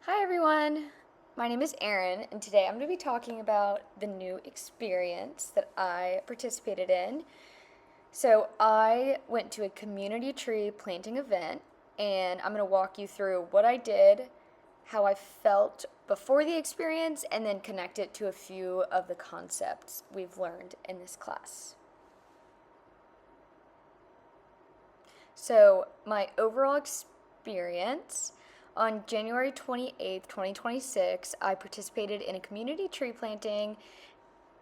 Hi everyone, my name is Erin, and today I'm going to be talking about the new experience that I participated in. So, I went to a community tree planting event, and I'm going to walk you through what I did, how I felt before the experience, and then connect it to a few of the concepts we've learned in this class. So, my overall experience on January 28th, 2026, I participated in a community tree planting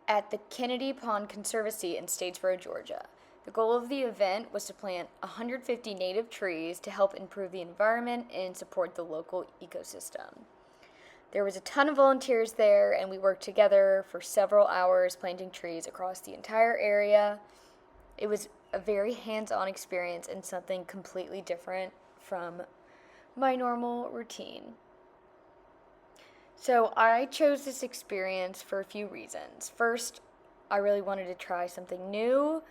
at the Kennedy Pond Conservancy in Statesboro, Georgia. The goal of the event was to plant 150 native trees to help improve the environment and support the local ecosystem. There was a ton of volunteers there, and we worked together for several hours planting trees across the entire area. It was a very hands on experience and something completely different from my normal routine. So, I chose this experience for a few reasons. First, I really wanted to try something new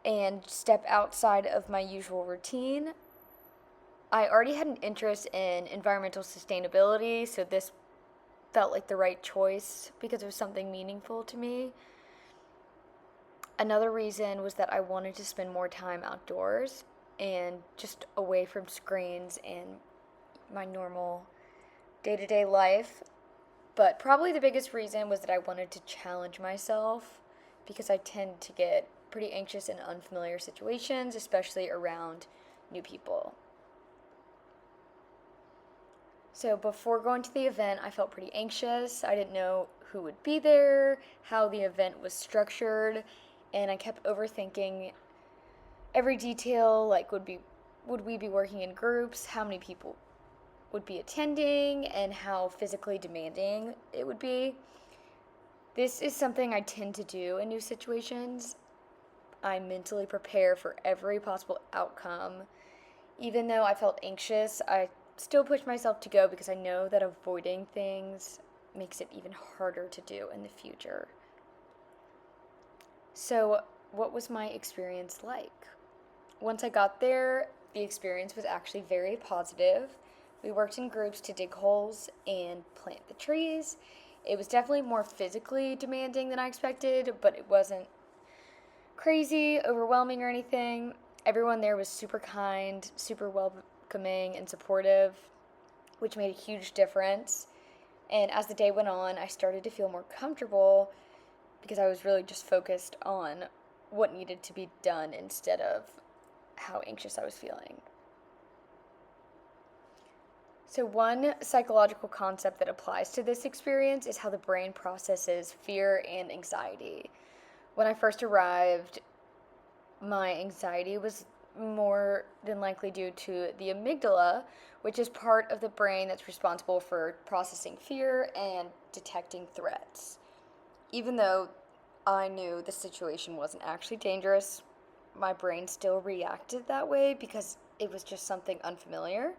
and step outside of my usual routine. I already had an interest in environmental sustainability, so this felt like the right choice because it was something meaningful to me. Another reason was that I wanted to spend more time outdoors and just away from screens and my normal day to day life. But probably the biggest reason was that I wanted to challenge myself because I tend to get pretty anxious in unfamiliar situations, especially around new people. So before going to the event, I felt pretty anxious. I didn't know who would be there, how the event was structured, and I kept overthinking every detail, like would we be working in groups, how many people would be attending, and how physically demanding it would be. This is something I tend to do in new situations. I mentally prepare for every possible outcome. Even though I felt anxious, I still push myself to go because I know that avoiding things makes it even harder to do in the future. So, what was my experience like? Once I got there, the experience was actually very positive. We worked in groups to dig holes and plant the trees. It was definitely more physically demanding than I expected, but it wasn't crazy, overwhelming, or anything. Everyone there was super kind, super welcoming, and supportive, which made a huge difference. And as the day went on, I started to feel more comfortable because I was really just focused on what needed to be done instead of how anxious I was feeling. So, one psychological concept that applies to this experience is how the brain processes fear and anxiety. When I first arrived, my anxiety was more than likely due to the amygdala, which is part of the brain that's responsible for processing fear and detecting threats. Even though I knew the situation wasn't actually dangerous, my brain still reacted that way because it was just something unfamiliar.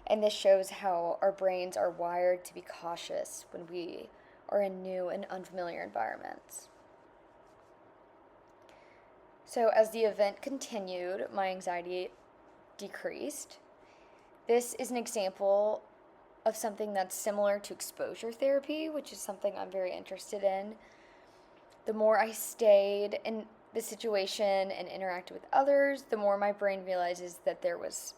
And this shows how our brains are wired to be cautious when we are in new and unfamiliar environments. So, as the event continued, my anxiety decreased. This is an example of something that's similar to exposure therapy, which is something I'm very interested in. The more I stayed in the situation and interacted with others, the more my brain realizes that there was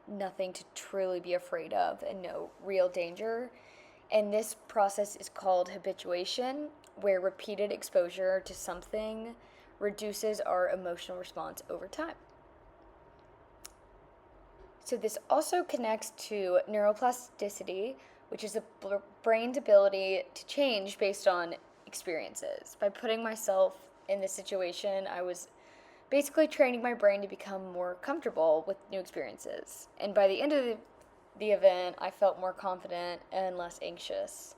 nothing to truly be afraid of and no real danger. And this process is called habituation, where repeated exposure to something reduces our emotional response over time. So, this also connects to neuroplasticity, which is the brain's ability to change based on experiences. By putting myself in this situation, I was basically training my brain to become more comfortable with new experiences. And by the end of the event, I felt more confident and less anxious,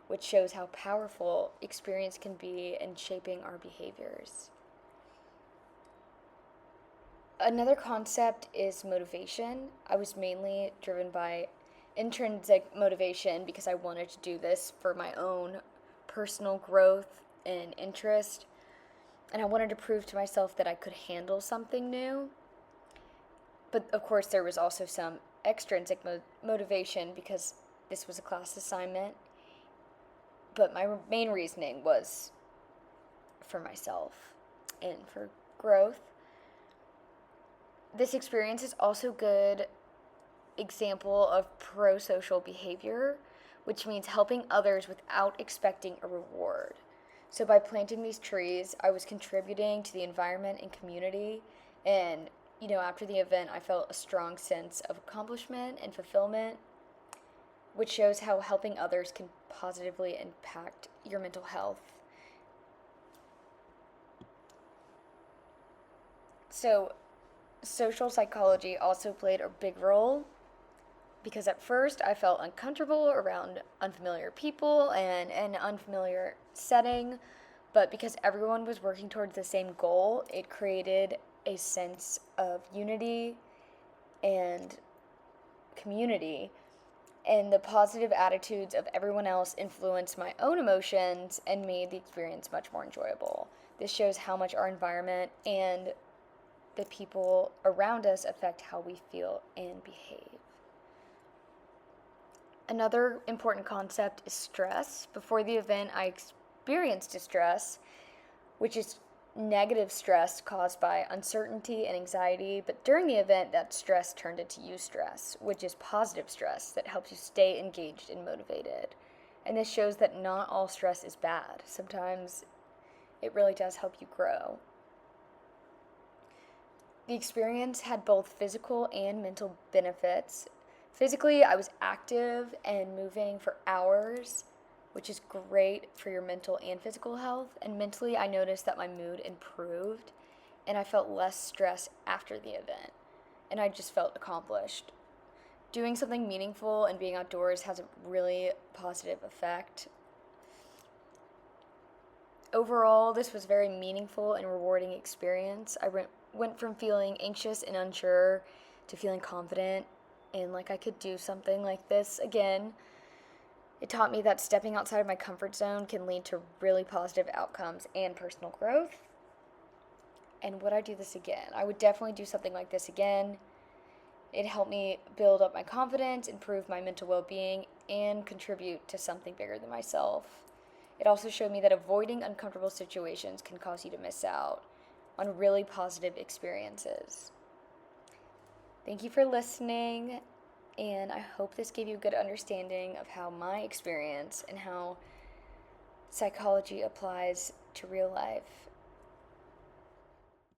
which shows how powerful experience can be in shaping our behaviors. Another concept is motivation. I was mainly driven by intrinsic motivation because I wanted to do this for my own personal growth and interest. And I wanted to prove to myself that I could handle something new. But of course, there was also some extrinsic motivation because this was a class assignment, but my main reasoning was for myself and for growth. This experience is also good example of pro-social behavior, which means helping others without expecting a reward. So by planting these trees, I was contributing to the environment and community, and after the event, I felt a strong sense of accomplishment and fulfillment, which shows how helping others can positively impact your mental health. So, social psychology also played a big role because at first I felt uncomfortable around unfamiliar people and an unfamiliar setting, but because everyone was working towards the same goal, it created a sense of unity and community, and the positive attitudes of everyone else influenced my own emotions and made the experience much more enjoyable. This shows how much our environment and the people around us affect how we feel and behave. Another important concept is stress. Before the event, I experienced distress, which is negative stress caused by uncertainty and anxiety, but during the event, that stress turned into eustress, which is positive stress that helps you stay engaged and motivated. And this shows that not all stress is bad. Sometimes it really does help you grow. The experience had both physical and mental benefits. Physically, I was active and moving for hours, which is great for your mental and physical health. And mentally, I noticed that my mood improved and I felt less stress after the event. And I just felt accomplished. Doing something meaningful and being outdoors has a really positive effect. Overall, this was a very meaningful and rewarding experience. I went from feeling anxious and unsure to feeling confident and like I could do something like this again. It taught me that stepping outside of my comfort zone can lead to really positive outcomes and personal growth. And would I do this again? I would definitely do something like this again. It helped me build up my confidence, improve my mental well-being, and contribute to something bigger than myself. It also showed me that avoiding uncomfortable situations can cause you to miss out on really positive experiences. Thank you for listening, and I hope this gave you a good understanding of how my experience and how psychology applies to real life.